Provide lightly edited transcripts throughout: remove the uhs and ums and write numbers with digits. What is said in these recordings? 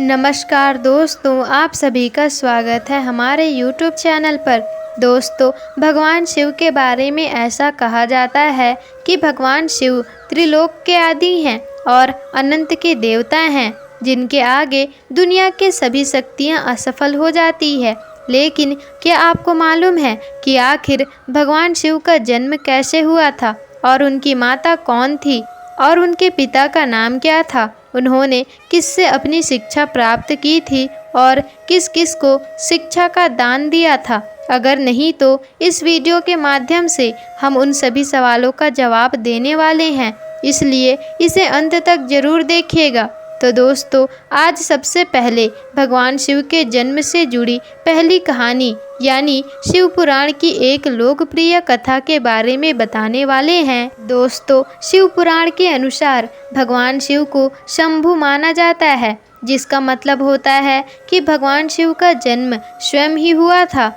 नमस्कार दोस्तों, आप सभी का स्वागत है हमारे YouTube चैनल पर। दोस्तों, भगवान शिव के बारे में ऐसा कहा जाता है कि भगवान शिव त्रिलोक के आदि हैं और अनंत के देवता हैं, जिनके आगे दुनिया के सभी शक्तियां असफल हो जाती है। लेकिन क्या आपको मालूम है कि आखिर भगवान शिव का जन्म कैसे हुआ था और उनकी माता कौन थी और उनके पिता का नाम क्या था? उन्होंने किससे अपनी शिक्षा प्राप्त की थी और किस किस को शिक्षा का दान दिया था? अगर नहीं तो इस वीडियो के माध्यम से हम उन सभी सवालों का जवाब देने वाले हैं, इसलिए इसे अंत तक जरूर देखिएगा। तो दोस्तों, आज सबसे पहले भगवान शिव के जन्म से जुड़ी पहली कहानी यानी शिव पुराण की एक लोकप्रिय कथा के बारे में बताने वाले हैं। दोस्तों, शिव पुराण के अनुसार भगवान शिव को शंभु माना जाता है, जिसका मतलब होता है कि भगवान शिव का जन्म स्वयं ही हुआ था।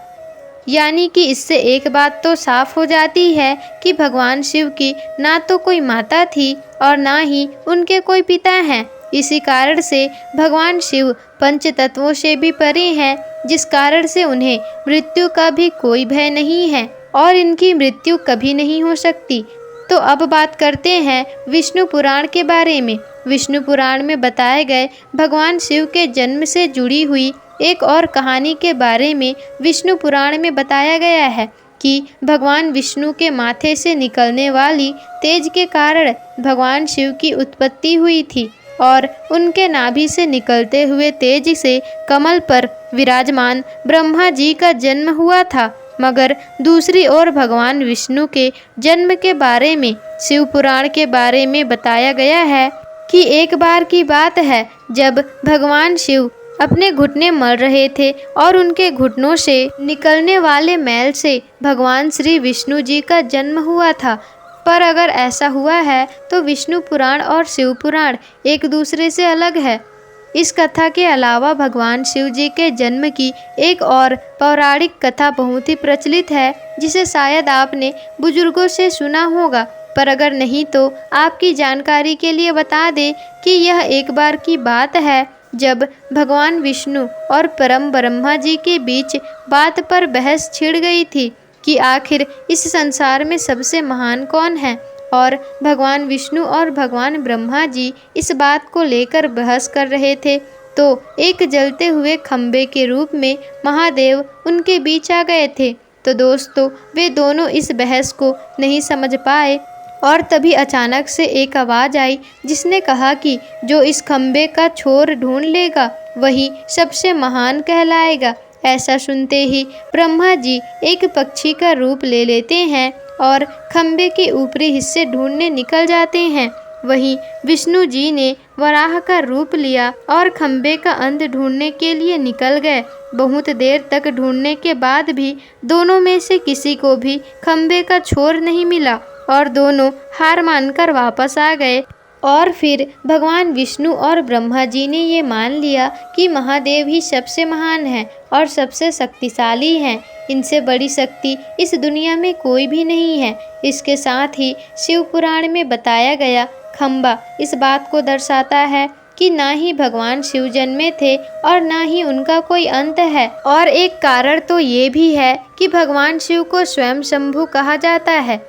यानी कि इससे एक बात तो साफ हो जाती है कि भगवान शिव की ना तो कोई माता थी और ना ही उनके कोई पिता हैं। इसी कारण से भगवान शिव पंच तत्वों से भी परे हैं, जिस कारण से उन्हें मृत्यु का भी कोई भय नहीं है और इनकी मृत्यु कभी नहीं हो सकती। तो अब बात करते हैं विष्णु पुराण के बारे में। विष्णु पुराण में बताए गए भगवान शिव के जन्म से जुड़ी हुई एक और कहानी के बारे में विष्णु पुराण में बताया गया है कि भगवान विष्णु के माथे से निकलने वाली तेज के कारण भगवान शिव की उत्पत्ति हुई थी और उनके नाभि से निकलते हुए तेज से कमल पर विराजमान ब्रह्मा जी का जन्म हुआ था। मगर दूसरी ओर भगवान विष्णु के जन्म के बारे में शिव पुराण के बारे में बताया गया है कि एक बार की बात है, जब भगवान शिव अपने घुटने मल रहे थे और उनके घुटनों से निकलने वाले मैल से भगवान श्री विष्णु जी का जन्म हुआ था। पर अगर ऐसा हुआ है तो विष्णु पुराण और शिव पुराण एक दूसरे से अलग है। इस कथा के अलावा भगवान शिव जी के जन्म की एक और पौराणिक कथा बहुत ही प्रचलित है, जिसे शायद आपने बुजुर्गों से सुना होगा। पर अगर नहीं तो आपकी जानकारी के लिए बता दें कि यह एक बार की बात है, जब भगवान विष्णु और परम ब्रह्मा जी के बीच बात पर बहस छिड़ गई थी कि आखिर इस संसार में सबसे महान कौन है। और भगवान विष्णु और भगवान ब्रह्मा जी इस बात को लेकर बहस कर रहे थे, तो एक जलते हुए खंबे के रूप में महादेव उनके बीच आ गए थे। तो दोस्तों, वे दोनों इस बहस को नहीं समझ पाए और तभी अचानक से एक आवाज़ आई, जिसने कहा कि जो इस खंबे का छोर ढूंढ लेगा वही सबसे महान कहलाएगा। ऐसा सुनते ही ब्रह्मा जी एक पक्षी का रूप ले लेते हैं और खंबे के ऊपरी हिस्से ढूंढने निकल जाते हैं। वहीं विष्णु जी ने वराह का रूप लिया और खंबे का अंत ढूंढने के लिए निकल गए। बहुत देर तक ढूंढने के बाद भी दोनों में से किसी को भी खंबे का छोर नहीं मिला और दोनों हार मानकर वापस आ गए। और फिर भगवान विष्णु और ब्रह्मा जी ने ये मान लिया कि महादेव ही सबसे महान है और सबसे शक्तिशाली हैं। इनसे बड़ी शक्ति इस दुनिया में कोई भी नहीं है। इसके साथ ही शिव पुराण में बताया गया खंबा इस बात को दर्शाता है कि ना ही भगवान शिव जन्मे थे और ना ही उनका कोई अंत है। और एक कारण तो ये भी है कि भगवान शिव को स्वयं शंभु कहा जाता है,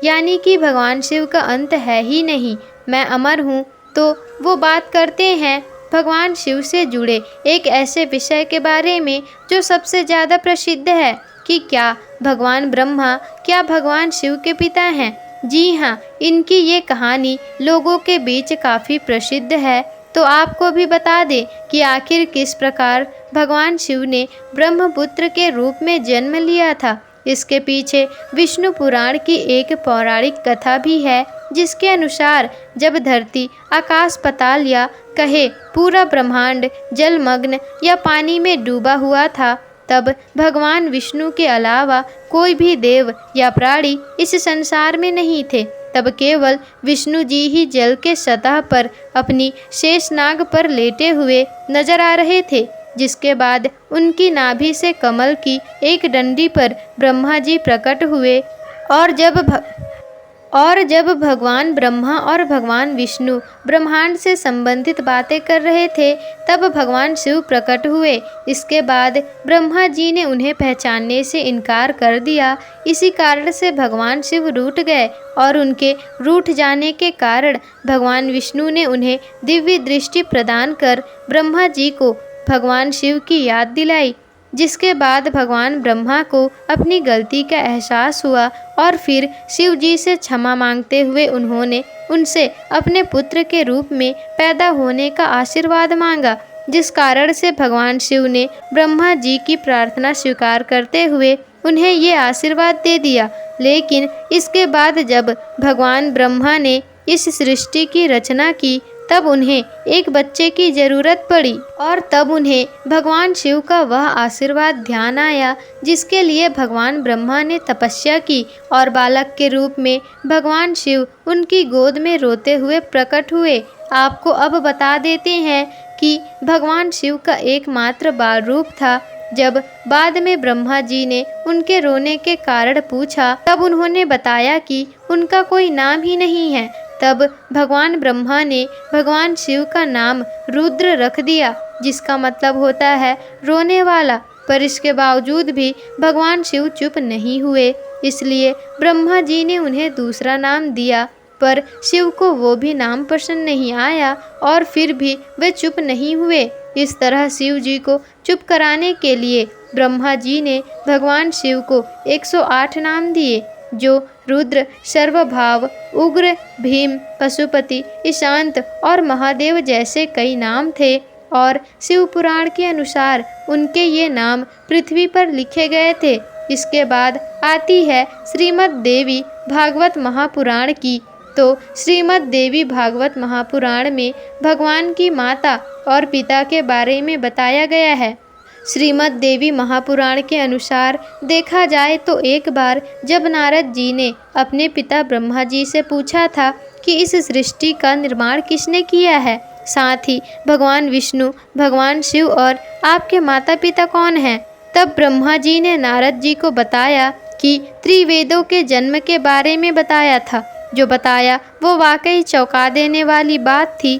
यानी कि भगवान शिव का अंत है ही नहीं, मैं अमर हूँ। तो वो बात करते हैं भगवान शिव से जुड़े एक ऐसे विषय के बारे में जो सबसे ज़्यादा प्रसिद्ध है कि क्या भगवान ब्रह्मा क्या भगवान शिव के पिता हैं। जी हाँ, इनकी ये कहानी लोगों के बीच काफ़ी प्रसिद्ध है। तो आपको भी बता दें कि आखिर किस प्रकार भगवान शिव ने ब्रह्मपुत्र के रूप में जन्म लिया था। इसके पीछे विष्णु पुराण की एक पौराणिक कथा भी है, जिसके अनुसार जब धरती आकाश पाताल या कहे पूरा ब्रह्मांड जलमग्न या पानी में डूबा हुआ था, तब भगवान विष्णु के अलावा कोई भी देव या प्राणी इस संसार में नहीं थे। तब केवल विष्णु जी ही जल के सतह पर अपनी शेषनाग पर लेटे हुए नजर आ रहे थे, जिसके बाद उनकी नाभि से कमल की एक डंडी पर ब्रह्मा जी प्रकट हुए और और जब भगवान ब्रह्मा और भगवान विष्णु ब्रह्मांड से संबंधित बातें कर रहे थे, तब भगवान शिव प्रकट हुए। इसके बाद ब्रह्मा जी ने उन्हें पहचानने से इनकार कर दिया। इसी कारण से भगवान शिव रूठ गए और उनके रूठ जाने के कारण भगवान विष्णु ने उन्हें दिव्य दृष्टि प्रदान कर ब्रह्मा जी को भगवान शिव की याद दिलाई, जिसके बाद भगवान ब्रह्मा को अपनी गलती का एहसास हुआ और फिर शिव जी से क्षमा मांगते हुए उन्होंने उनसे अपने पुत्र के रूप में पैदा होने का आशीर्वाद मांगा, जिस कारण से भगवान शिव ने ब्रह्मा जी की प्रार्थना स्वीकार करते हुए उन्हें ये आशीर्वाद दे दिया। लेकिन इसके बाद जब भगवान ब्रह्मा ने इस सृष्टि की रचना की, तब उन्हें एक बच्चे की जरूरत पड़ी और तब उन्हें भगवान शिव का वह आशीर्वाद ध्यान आया, जिसके लिए भगवान ब्रह्मा ने तपस्या की और बालक के रूप में भगवान शिव उनकी गोद में रोते हुए प्रकट हुए। आपको अब बता देते हैं कि भगवान शिव का एकमात्र बाल रूप था। जब बाद में ब्रह्मा जी ने उनके रोने के कारण पूछा, तब उन्होंने बताया कि उनका कोई नाम ही नहीं है। तब भगवान ब्रह्मा ने भगवान शिव का नाम रुद्र रख दिया, जिसका मतलब होता है रोने वाला। पर इसके बावजूद भी भगवान शिव चुप नहीं हुए, इसलिए ब्रह्मा जी ने उन्हें दूसरा नाम दिया। पर शिव को वो भी नाम पसंद नहीं आया और फिर भी वे चुप नहीं हुए। इस तरह शिव जी को चुप कराने के लिए ब्रह्मा जी ने भगवान शिव को 108 नाम दिए, जो रुद्र, सर्वभाव, उग्र, भीम, पशुपति, ईशांत और महादेव जैसे कई नाम थे। और शिव पुराण के अनुसार उनके ये नाम पृथ्वी पर लिखे गए थे। इसके बाद आती है श्रीमद् देवी भागवत महापुराण की। तो श्रीमद् देवी भागवत महापुराण में भगवान की माता और पिता के बारे में बताया गया है। श्रीमद् देवी महापुराण के अनुसार देखा जाए तो एक बार जब नारद जी ने अपने पिता ब्रह्मा जी से पूछा था कि इस सृष्टि का निर्माण किसने किया है, साथ ही भगवान विष्णु, भगवान शिव और आपके माता पिता कौन हैं, तब ब्रह्मा जी ने नारद जी को बताया कि त्रिवेदों के जन्म के बारे में बताया था। जो बताया वो वाकई चौंका देने वाली बात थी।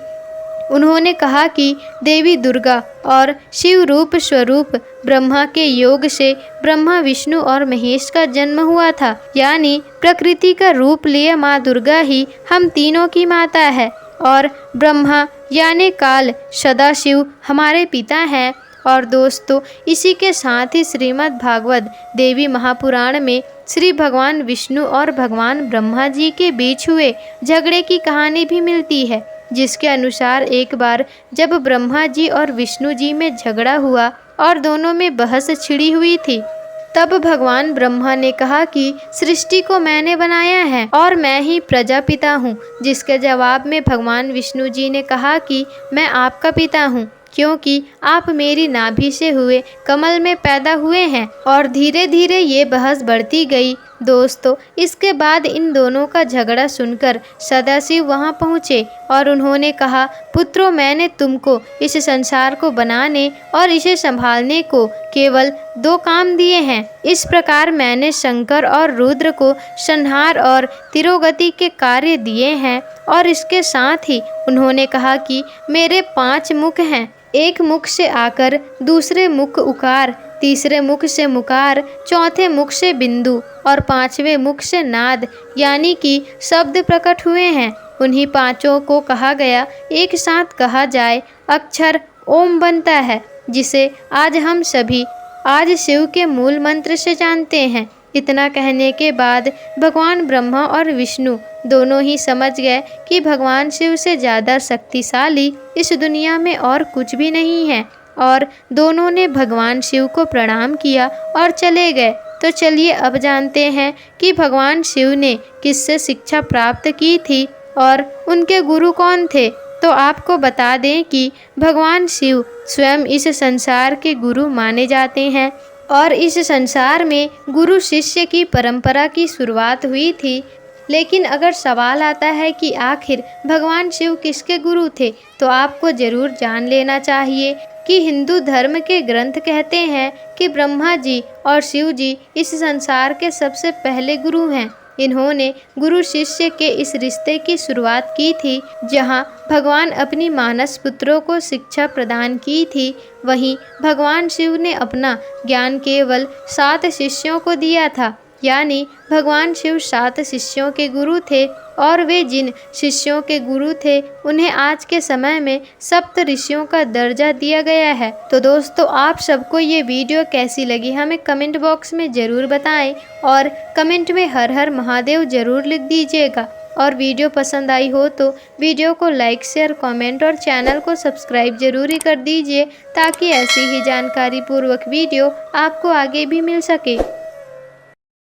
उन्होंने कहा कि देवी दुर्गा और शिव रूप स्वरूप ब्रह्मा के योग से ब्रह्मा, विष्णु और महेश का जन्म हुआ था। यानी प्रकृति का रूप लिए माँ दुर्गा ही हम तीनों की माता है और ब्रह्मा यानी काल सदाशिव हमारे पिता हैं। और दोस्तों, इसी के साथ ही श्रीमद् भागवत देवी महापुराण में श्री भगवान विष्णु और भगवान ब्रह्मा जी के बीच हुए झगड़े की कहानी भी मिलती है, जिसके अनुसार एक बार जब ब्रह्मा जी और विष्णु जी में झगड़ा हुआ और दोनों में बहस छिड़ी हुई थी, तब भगवान ब्रह्मा ने कहा कि सृष्टि को मैंने बनाया है और मैं ही प्रजापिता हूँ। जिसके जवाब में भगवान विष्णु जी ने कहा कि मैं आपका पिता हूँ, क्योंकि आप मेरी नाभि से हुए कमल में पैदा हुए हैं। और धीरे धीरे ये बहस बढ़ती गई। दोस्तों, इसके बाद इन दोनों का झगड़ा सुनकर सदाशिव वहां पहुँचे और उन्होंने कहा, पुत्रों, मैंने तुमको इस संसार को बनाने और इसे संभालने को केवल 2 काम दिए हैं। इस प्रकार मैंने शंकर और रुद्र को संहार और तिरोगति के कार्य दिए हैं। और इसके साथ ही उन्होंने कहा कि मेरे 5 मुख हैं। एक मुख से आकर, दूसरे मुख उकार, तीसरे मुख से मुकार, चौथे मुख से बिंदु और 5वें मुख से नाद यानी कि शब्द प्रकट हुए हैं। उन्हीं 5 को कहा गया, एक साथ कहा जाए अक्षर ओम बनता है, जिसे आज हम सभी आज शिव के मूल मंत्र से जानते हैं। इतना कहने के बाद भगवान ब्रह्मा और विष्णु दोनों ही समझ गए कि भगवान शिव से ज़्यादा शक्तिशाली इस दुनिया में और कुछ भी नहीं है, और दोनों ने भगवान शिव को प्रणाम किया और चले गए। तो चलिए अब जानते हैं कि भगवान शिव ने किससे शिक्षा प्राप्त की थी और उनके गुरु कौन थे। तो आपको बता दें कि भगवान शिव स्वयं इस संसार के गुरु माने जाते हैं और इस संसार में गुरु शिष्य की परंपरा की शुरुआत हुई थी। लेकिन अगर सवाल आता है कि आखिर भगवान शिव किसके गुरु थे, तो आपको ज़रूर जान लेना चाहिए कि हिंदू धर्म के ग्रंथ कहते हैं कि ब्रह्मा जी और शिव जी इस संसार के सबसे पहले गुरु हैं। इन्होंने गुरु शिष्य के इस रिश्ते की शुरुआत की थी, जहां भगवान अपनी मानस पुत्रों को शिक्षा प्रदान की थी। वहीं भगवान शिव ने अपना ज्ञान केवल 7 शिष्यों को दिया था, यानी भगवान शिव 7 शिष्यों के गुरु थे, और वे जिन शिष्यों के गुरु थे उन्हें आज के समय में सप्त ऋषियों का दर्जा दिया गया है। तो दोस्तों, आप सबको ये वीडियो कैसी लगी हमें कमेंट बॉक्स में ज़रूर बताएं, और कमेंट में हर हर महादेव ज़रूर लिख दीजिएगा। और वीडियो पसंद आई हो तो वीडियो को लाइक, शेयर, कमेंट और चैनल को सब्सक्राइब जरूर ही कर दीजिए, ताकि ऐसी ही जानकारी पूर्वक वीडियो आपको आगे भी मिल सके।